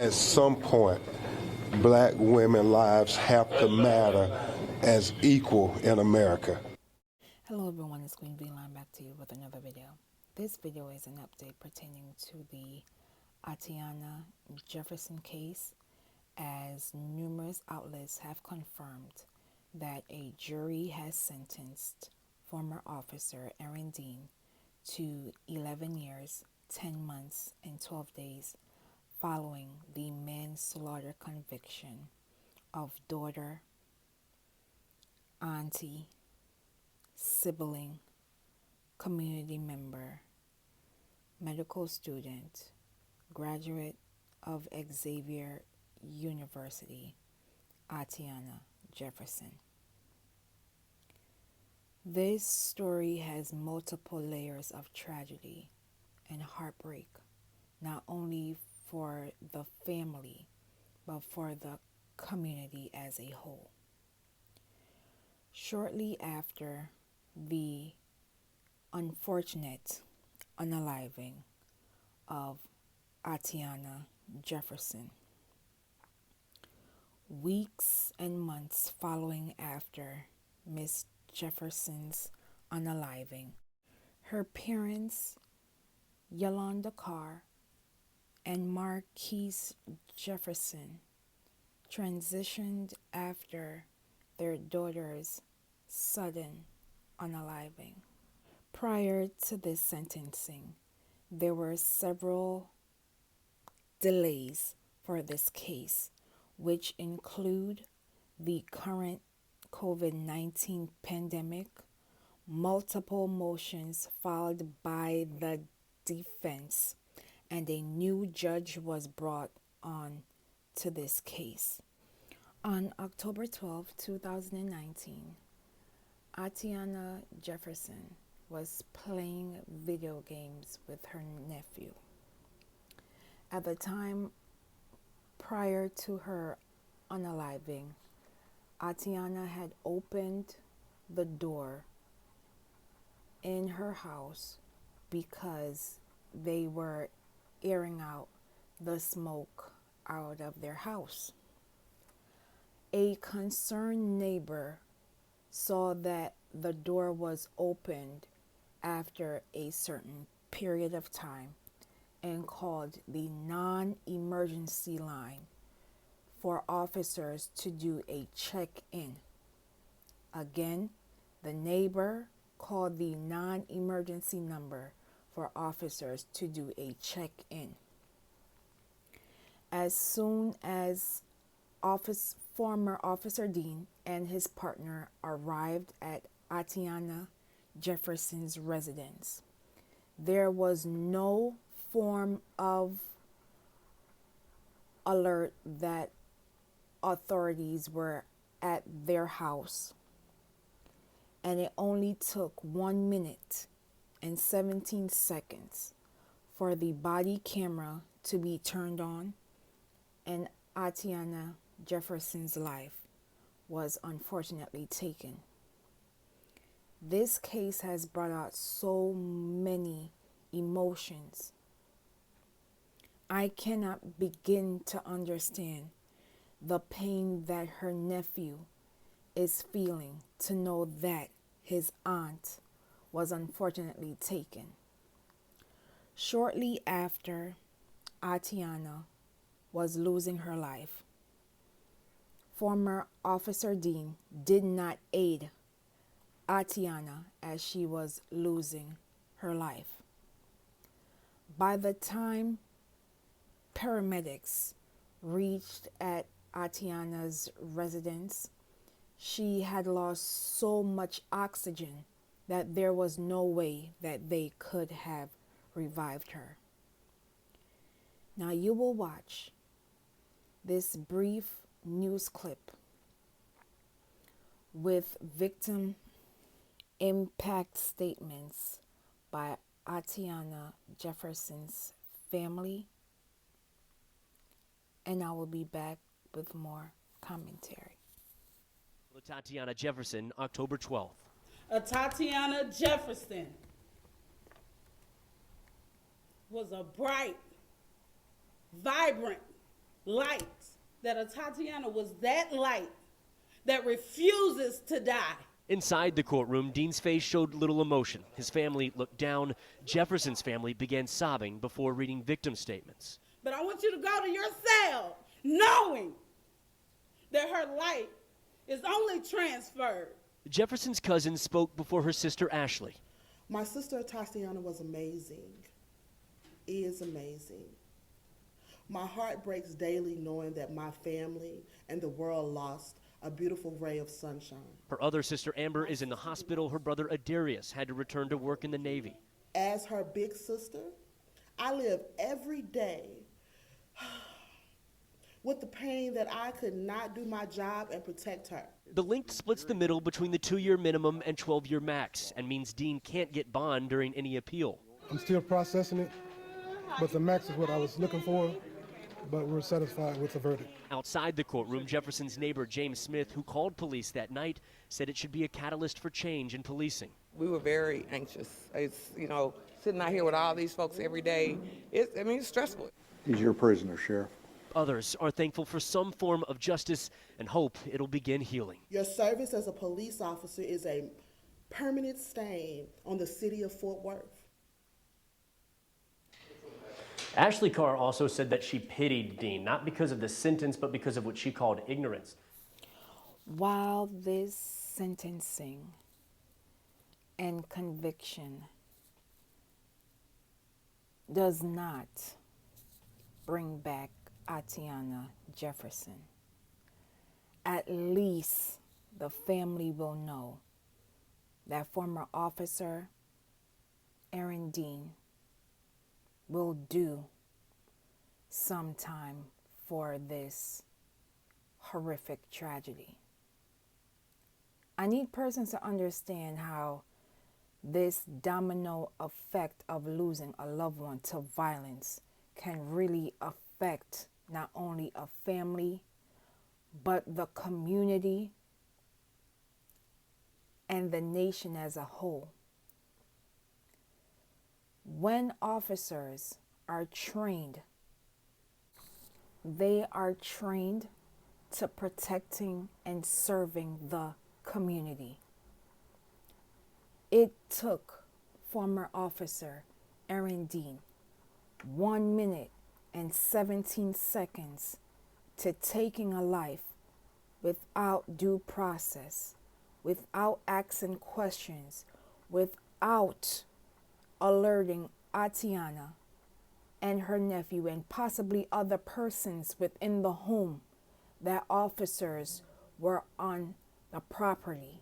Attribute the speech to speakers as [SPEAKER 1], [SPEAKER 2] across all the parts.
[SPEAKER 1] At some point, black women's lives have to matter as equal in America.
[SPEAKER 2] Hello everyone, it's Queen Beeline back to you with another video. This video is an update pertaining to the Atatiana Jefferson case, as numerous outlets have confirmed that a jury has sentenced former officer Aaron Dean to 11 years, 10 months, and 12 days following the manslaughter conviction of daughter, auntie, sibling, community member, medical student, graduate of Xavier University, Atatiana Jefferson. This story has multiple layers of tragedy and heartbreak, not only for the family, but for the community as a whole. Shortly after the unfortunate unaliving of Atatiana Jefferson, weeks and months following after Miss Jefferson's unaliving, her parents, Yolanda Carr and Marquis Jefferson, transitioned after their daughter's sudden unaliving. Prior to this sentencing, there were several delays for this case, which include the current COVID-19 pandemic, multiple motions filed by the defense, and a new judge was brought on to this case. On October 12, 2019, Atatiana Jefferson was playing video games with her nephew. At the time prior to her unaliving, Atatiana had opened the door in her house because they were airing out the smoke out of their house. A concerned neighbor saw that the door was opened after a certain period of time and called the non-emergency line for officers to do a check-in. Again, the neighbor called the non-emergency number for officers to do a check-in. As soon as former Officer Dean and his partner arrived at Atatiana Jefferson's residence, there was no form of alert that authorities were at their house, and it only took 1 minute and 17 seconds for the body camera to be turned on, and Atatiana Jefferson's life was unfortunately taken. This case has brought out so many emotions. I cannot begin to understand the pain that her nephew is feeling to know that his aunt was unfortunately taken. Shortly after Atatiana was losing her life, former Officer Dean did not aid Atatiana as she was losing her life. By the time paramedics reached at Atatiana's residence, she had lost so much oxygen that there was no way that they could have revived her. Now you will watch this brief news clip with victim impact statements by Atatiana Jefferson's family, and I will be back with more commentary.
[SPEAKER 3] Atatiana Jefferson, October 12th.
[SPEAKER 4] Atatiana Jefferson was a bright, vibrant light, that Atatiana was that light that refuses to die.
[SPEAKER 3] Inside the courtroom, Dean's face showed little emotion. His family looked down. Jefferson's family began sobbing before reading victim statements.
[SPEAKER 4] But I want you to go to your cell knowing that her light is only transferred.
[SPEAKER 3] Jefferson's cousin spoke before her sister Ashley.
[SPEAKER 5] My sister Atatiana was amazing, is amazing. My heart breaks daily knowing that my family and the world lost a beautiful ray of sunshine.
[SPEAKER 3] Her other sister Amber is in the hospital. Her brother Adarius had to return to work in the Navy.
[SPEAKER 5] As her big sister, I live every day with the pain that I could not do my job and protect her.
[SPEAKER 3] The link splits the middle between the 2-year minimum and 12-year max and means Dean can't get bond during any appeal.
[SPEAKER 6] I'm still processing it, but the max is what I was looking for, but we're satisfied with the verdict.
[SPEAKER 3] Outside the courtroom, Jefferson's neighbor James Smith, who called police that night, said it should be a catalyst for change in policing.
[SPEAKER 7] We were very anxious. It's, sitting out here with all these folks every day, it's stressful.
[SPEAKER 8] He's your prisoner, Sheriff.
[SPEAKER 3] Others are thankful for some form of justice and hope it'll begin healing.
[SPEAKER 5] Your service as a police officer is a permanent stain on the city of Fort Worth.
[SPEAKER 9] Ashley Carr also said that she pitied Dean, not because of the sentence, but because of what she called ignorance.
[SPEAKER 2] While this sentencing and conviction does not bring back Atatiana Jefferson, at least the family will know that former officer Aaron Dean will do some time for this horrific tragedy. I need persons to understand how this domino effect of losing a loved one to violence can really affect not only a family, but the community and the nation as a whole. When officers are trained, they are trained to protecting and serving the community. It took former officer Aaron Dean 1 minute and 17 seconds to taking a life without due process, without asking questions, without alerting Atatiana and her nephew and possibly other persons within the home that officers were on the property.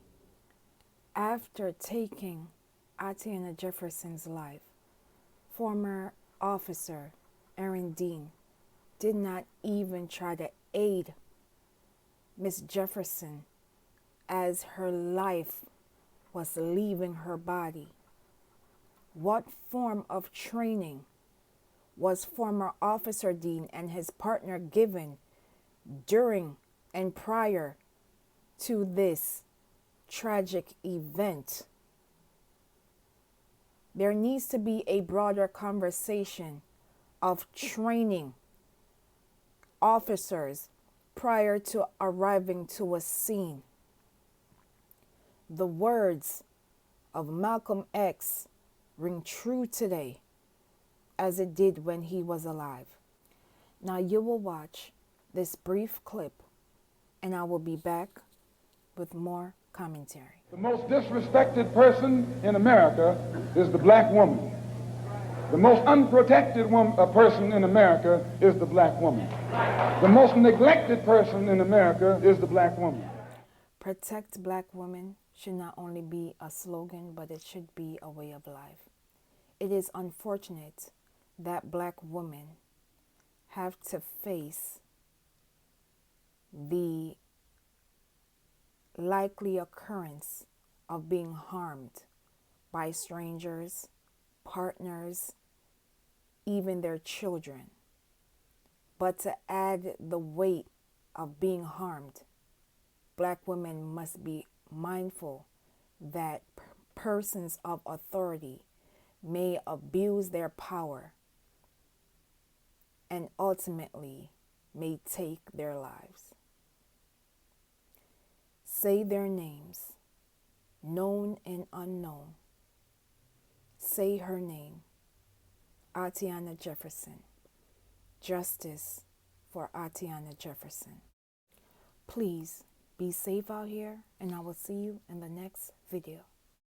[SPEAKER 2] After taking Atatiana Jefferson's life, former officer Aaron Dean did not even try to aid Miss Jefferson as her life was leaving her body. What form of training was former officer Dean and his partner given during and prior to this tragic event? There needs to be a broader conversation of training officers prior to arriving to a scene. The words of Malcolm X ring true today as it did when he was alive. Now you will watch this brief clip and I will be back with more commentary.
[SPEAKER 10] The most disrespected person in America is the black woman. The most unprotected person in America is the black woman. The most neglected person in America is the black woman.
[SPEAKER 2] Protect black women should not only be a slogan, but it should be a way of life. It is unfortunate that black women have to face the likely occurrence of being harmed by strangers, partners, even their children. But to add the weight of being harmed, black women must be mindful that persons of authority may abuse their power and ultimately may take their lives. Say their names, known and unknown. Say her name, Atatiana Jefferson. Justice for Atatiana Jefferson. Please be safe out here, and I will see you in the next video.